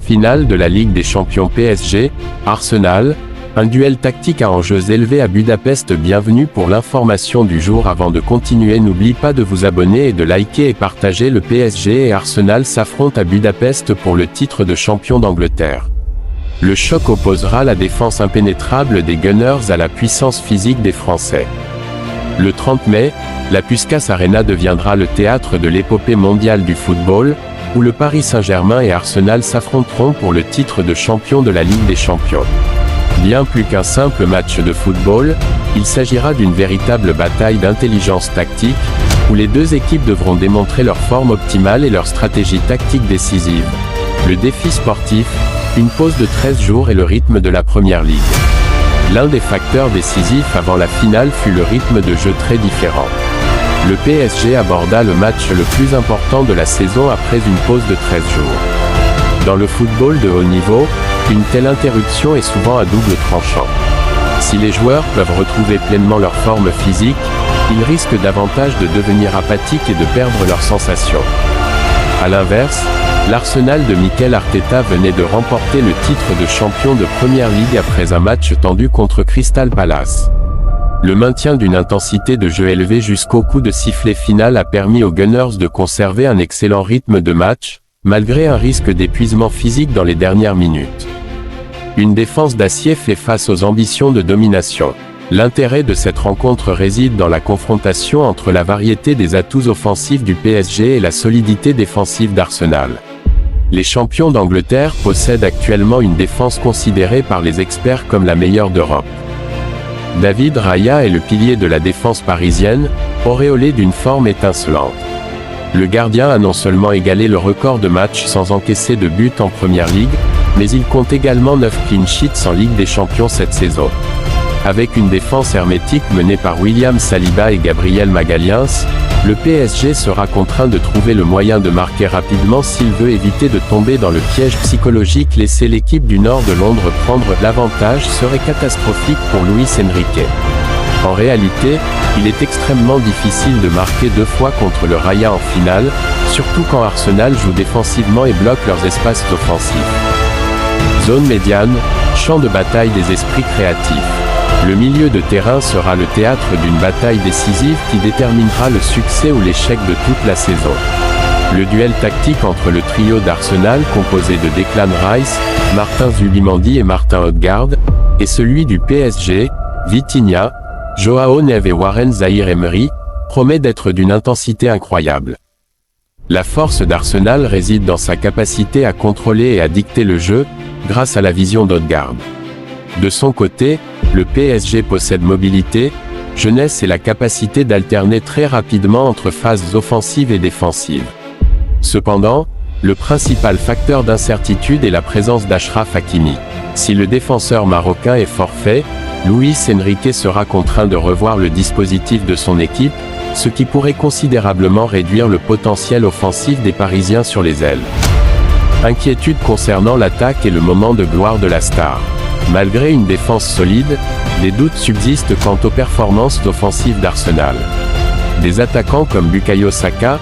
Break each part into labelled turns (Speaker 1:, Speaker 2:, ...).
Speaker 1: Finale de la Ligue des Champions PSG, Arsenal, un duel tactique à enjeux élevés à Budapest. Bienvenue pour l'information du jour. Avant de continuer, n'oublie pas de vous abonner et de liker et partager. Le PSG et Arsenal s'affrontent à Budapest pour le titre de champion d'Angleterre. Le choc opposera la défense impénétrable des Gunners à la puissance physique des Français. Le 30 mai, la Puskás Arena deviendra le théâtre de l'épopée mondiale du football, où le Paris Saint-Germain et Arsenal s'affronteront pour le titre de champion de la Ligue des Champions. Bien plus qu'un simple match de football, il s'agira d'une véritable bataille d'intelligence tactique, où les deux équipes devront démontrer leur forme optimale et leur stratégie tactique décisive. Le défi sportif, une pause de 13 jours et le rythme de la Première Ligue. L'un des facteurs décisifs avant la finale fut le rythme de jeu très différent. Le PSG aborda le match le plus important de la saison après une pause de 13 jours. Dans le football de haut niveau, une telle interruption est souvent à double tranchant. Si les joueurs peuvent retrouver pleinement leur forme physique, ils risquent davantage de devenir apathiques et de perdre leurs sensations. A l'inverse, l'Arsenal de Mikel Arteta venait de remporter le titre de champion de Première Ligue après un match tendu contre Crystal Palace. Le maintien d'une intensité de jeu élevée jusqu'au coup de sifflet final a permis aux Gunners de conserver un excellent rythme de match, malgré un risque d'épuisement physique dans les dernières minutes. Une défense d'acier fait face aux ambitions de domination. L'intérêt de cette rencontre réside dans la confrontation entre la variété des atouts offensifs du PSG et la solidité défensive d'Arsenal. Les champions d'Angleterre possèdent actuellement une défense considérée par les experts comme la meilleure d'Europe. David Raya est le pilier de la défense parisienne, auréolé d'une forme étincelante. Le gardien a non seulement égalé le record de matchs sans encaisser de but en Première Ligue, mais il compte également 9 clean sheets en Ligue des Champions cette saison. Avec une défense hermétique menée par William Saliba et Gabriel Magalhães, le PSG sera contraint de trouver le moyen de marquer rapidement s'il veut éviter de tomber dans le piège psychologique. Laisser l'équipe du nord de Londres prendre l'avantage serait catastrophique pour Luis Enrique. En réalité, il est extrêmement difficile de marquer deux fois contre le Raya en finale, surtout quand Arsenal joue défensivement et bloque leurs espaces offensifs. Zone médiane, champ de bataille des esprits créatifs. Le milieu de terrain sera le théâtre d'une bataille décisive qui déterminera le succès ou l'échec de toute la saison. Le duel tactique entre le trio d'Arsenal composé de Declan Rice, Martin Zubimendi et Martin Odegaard, et celui du PSG, Vitinha, Joao Neves et Warren Zaïre-Emery, promet d'être d'une intensité incroyable. La force d'Arsenal réside dans sa capacité à contrôler et à dicter le jeu, grâce à la vision d'Odegaard. De son côté, le PSG possède mobilité, jeunesse et la capacité d'alterner très rapidement entre phases offensives et défensives. Cependant, le principal facteur d'incertitude est la présence d'Achraf Hakimi. Si le défenseur marocain est forfait, Luis Enrique sera contraint de revoir le dispositif de son équipe, ce qui pourrait considérablement réduire le potentiel offensif des Parisiens sur les ailes. Inquiétude concernant l'attaque et le moment de gloire de la star. Malgré une défense solide, des doutes subsistent quant aux performances offensives d'Arsenal. Des attaquants comme Bukayo Saka,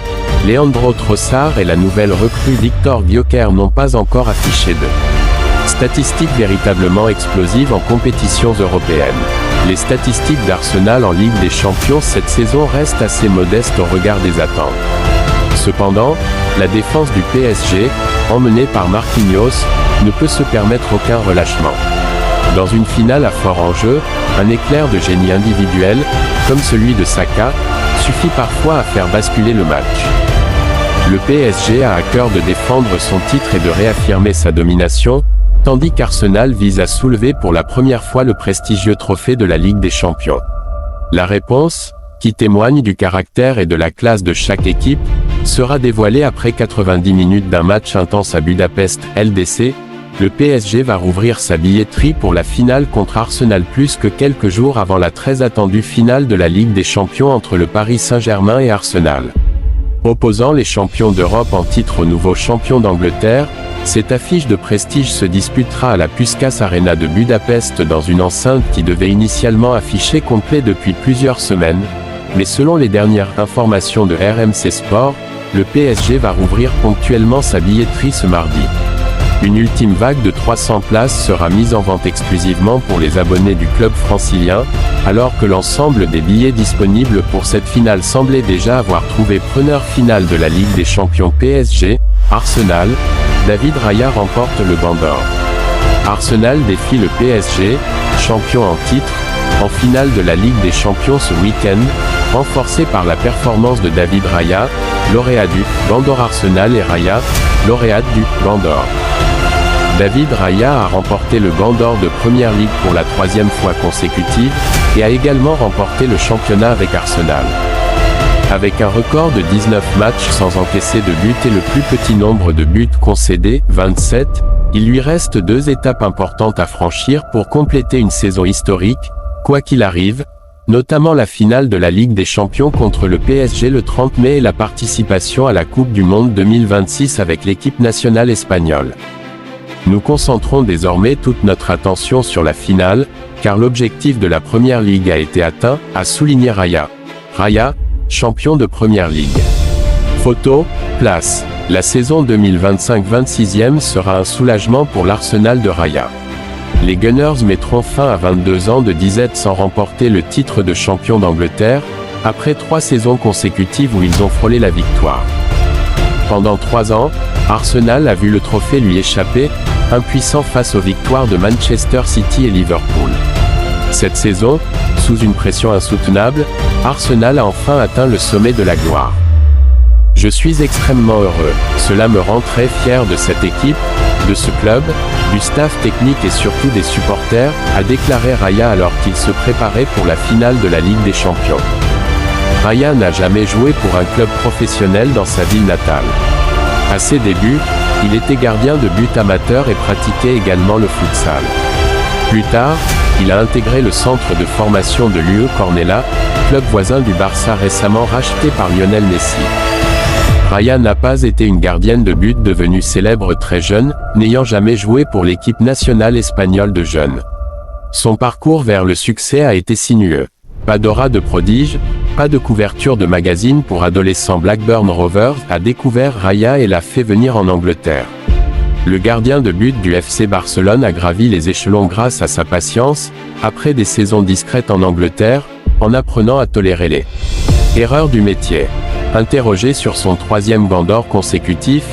Speaker 1: Leandro Trossard et la nouvelle recrue Victor Gyökeres n'ont pas encore affiché de statistiques véritablement explosives en compétitions européennes. Les statistiques d'Arsenal en Ligue des Champions cette saison restent assez modestes au regard des attentes. Cependant, la défense du PSG, emmenée par Marquinhos, ne peut se permettre aucun relâchement. Dans une finale à fort enjeu, un éclair de génie individuel, comme celui de Saka, suffit parfois à faire basculer le match. Le PSG a à cœur de défendre son titre et de réaffirmer sa domination, tandis qu'Arsenal vise à soulever pour la première fois le prestigieux trophée de la Ligue des Champions. La réponse, qui témoigne du caractère et de la classe de chaque équipe, sera dévoilée après 90 minutes d'un match intense à Budapest, LDC. Le PSG va rouvrir sa billetterie pour la finale contre Arsenal plus que quelques jours avant la très attendue finale de la Ligue des Champions entre le Paris Saint-Germain et Arsenal. Opposant les champions d'Europe en titre aux nouveaux champions d'Angleterre, cette affiche de prestige se disputera à la Puskás Arena de Budapest dans une enceinte qui devait initialement afficher complet depuis plusieurs semaines, mais selon les dernières informations de RMC Sport, le PSG va rouvrir ponctuellement sa billetterie ce mardi. Une ultime vague de 300 places sera mise en vente exclusivement pour les abonnés du club francilien, alors que l'ensemble des billets disponibles pour cette finale semblait déjà avoir trouvé preneur. Finale de la Ligue des Champions PSG, Arsenal, David Raya remporte le Gant d'Or. Arsenal défie le PSG, champion en titre, en finale de la Ligue des Champions ce week-end, renforcé par la performance de David Raya, lauréat du Gant d'Or. Arsenal et Raya, lauréate du Gant d'Or. David Raya a remporté le Gant d'Or de Première Ligue pour la 3e fois consécutive, et a également remporté le championnat avec Arsenal. Avec un record de 19 matchs sans encaisser de but et le plus petit nombre de buts concédés, 27, il lui reste 2 étapes importantes à franchir pour compléter une saison historique, quoi qu'il arrive, notamment la finale de la Ligue des Champions contre le PSG le 30 mai et la participation à la Coupe du Monde 2026 avec l'équipe nationale espagnole. Nous concentrons désormais toute notre attention sur la finale, car l'objectif de la Première Ligue a été atteint, a souligné Raya. Raya, champion de Première Ligue. Photo, place. La saison 2025-26e sera un soulagement pour l'Arsenal de Raya. Les Gunners mettront fin à 22 ans de disette sans remporter le titre de champion d'Angleterre, après 3 saisons consécutives où ils ont frôlé la victoire. Pendant 3 ans, Arsenal a vu le trophée lui échapper, impuissant face aux victoires de Manchester City et Liverpool. Cette saison, sous une pression insoutenable, Arsenal a enfin atteint le sommet de la gloire. Je suis extrêmement heureux, cela me rend très fier de cette équipe, de ce club, du staff technique et surtout des supporters, a déclaré Raya alors qu'il se préparait pour la finale de la Ligue des Champions. Raya n'a jamais joué pour un club professionnel dans sa ville natale. À ses débuts, il était gardien de but amateur et pratiquait également le futsal. Plus tard, il a intégré le centre de formation de l'UE Cornella, club voisin du Barça récemment racheté par Lionel Messi. Raya n'a pas été une gardienne de but devenue célèbre très jeune, n'ayant jamais joué pour l'équipe nationale espagnole de jeunes. Son parcours vers le succès a été sinueux. Pas d'aura de prodige, pas de couverture de magazine pour adolescents. Blackburn Rovers a découvert Raya et l'a fait venir en Angleterre. Le gardien de but du FC Barcelone a gravi les échelons grâce à sa patience, après des saisons discrètes en Angleterre, en apprenant à tolérer les erreurs du métier. Interrogé sur son 3e Gant d'Or consécutif,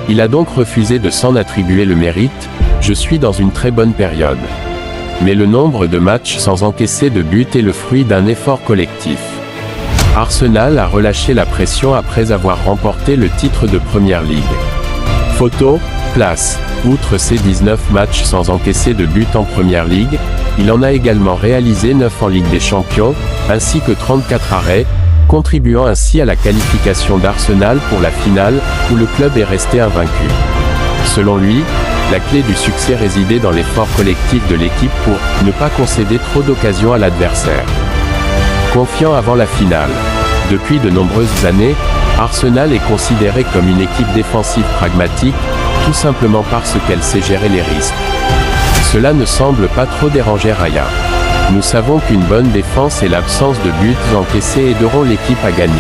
Speaker 1: il a donc refusé de s'en attribuer le mérite. Je suis dans une très bonne période. Mais le nombre de matchs sans encaisser de but est le fruit d'un effort collectif. Arsenal a relâché la pression après avoir remporté le titre de Première Ligue. Photo, place. Outre ses 19 matchs sans encaisser de but en Première Ligue, il en a également réalisé 9 en Ligue des Champions, ainsi que 34 arrêts, contribuant ainsi à la qualification d'Arsenal pour la finale, où le club est resté invaincu. Selon lui, la clé du succès résidait dans l'effort collectif de l'équipe pour ne pas concéder trop d'occasions à l'adversaire. Confiant avant la finale. Depuis de nombreuses années, Arsenal est considéré comme une équipe défensive pragmatique, tout simplement parce qu'elle sait gérer les risques. Cela ne semble pas trop déranger Raya. Nous savons qu'une bonne défense et l'absence de buts encaissés aideront l'équipe à gagner.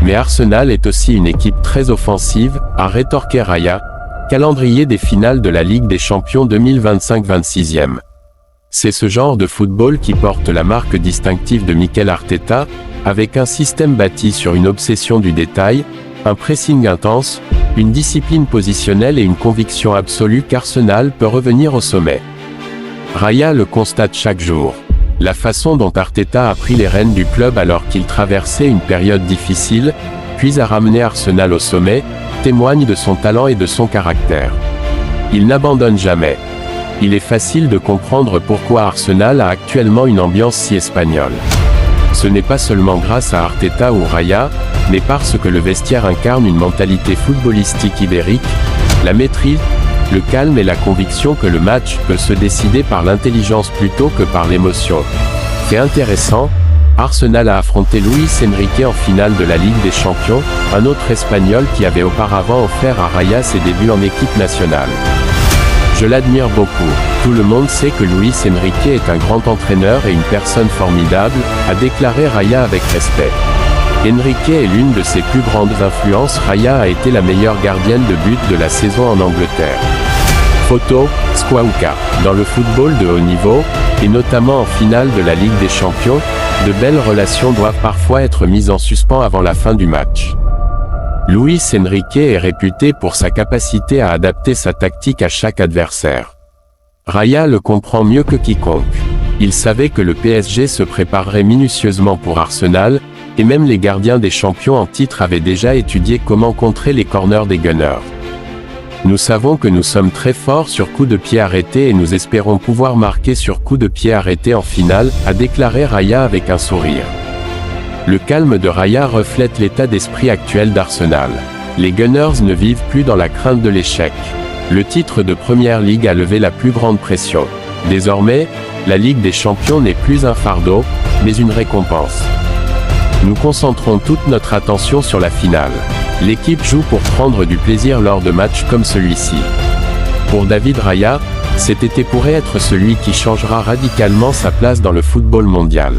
Speaker 1: Mais Arsenal est aussi une équipe très offensive, a rétorqué Raya. Calendrier des finales de la Ligue des Champions 2025-26e. C'est ce genre de football qui porte la marque distinctive de Mikel Arteta, avec un système bâti sur une obsession du détail, un pressing intense, une discipline positionnelle et une conviction absolue qu'Arsenal peut revenir au sommet. Raya le constate chaque jour. La façon dont Arteta a pris les rênes du club alors qu'il traversait une période difficile, puis a ramené Arsenal au sommet, témoigne de son talent et de son caractère. Il n'abandonne jamais. Il est facile de comprendre pourquoi Arsenal a actuellement une ambiance si espagnole. Ce n'est pas seulement grâce à Arteta ou Raya, mais parce que le vestiaire incarne une mentalité footballistique ibérique, la maîtrise, le calme et la conviction que le match peut se décider par l'intelligence plutôt que par l'émotion. Fait intéressant, Arsenal a affronté Luis Enrique en finale de la Ligue des Champions, un autre Espagnol qui avait auparavant offert à Raya ses débuts en équipe nationale. Je l'admire beaucoup. Tout le monde sait que Luis Enrique est un grand entraîneur et une personne formidable, a déclaré Raya avec respect. Enrique est l'une de ses plus grandes influences. Raya a été la meilleure gardienne de but de la saison en Angleterre. Photo, Squawka. Dans le football de haut niveau, et notamment en finale de la Ligue des Champions, de belles relations doivent parfois être mises en suspens avant la fin du match. Luis Enrique est réputé pour sa capacité à adapter sa tactique à chaque adversaire. Raya le comprend mieux que quiconque. Il savait que le PSG se préparerait minutieusement pour Arsenal, et même les gardiens des champions en titre avaient déjà étudié comment contrer les corners des Gunners. Nous savons que nous sommes très forts sur coup de pied arrêté et nous espérons pouvoir marquer sur coup de pied arrêté en finale, a déclaré Raya avec un sourire. Le calme de Raya reflète l'état d'esprit actuel d'Arsenal. Les Gunners ne vivent plus dans la crainte de l'échec. Le titre de Première Ligue a levé la plus grande pression. Désormais, la Ligue des Champions n'est plus un fardeau, mais une récompense. Nous concentrons toute notre attention sur la finale. L'équipe joue pour prendre du plaisir lors de matchs comme celui-ci. Pour David Raya, cet été pourrait être celui qui changera radicalement sa place dans le football mondial.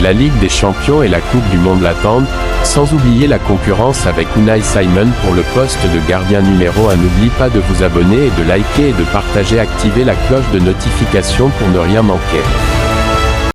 Speaker 1: La Ligue des Champions et la Coupe du Monde l'attendent, sans oublier la concurrence avec Unai Simon pour le poste de gardien numéro 1. N'oublie pas de vous abonner et de liker et de partager, activer la cloche de notification pour ne rien manquer.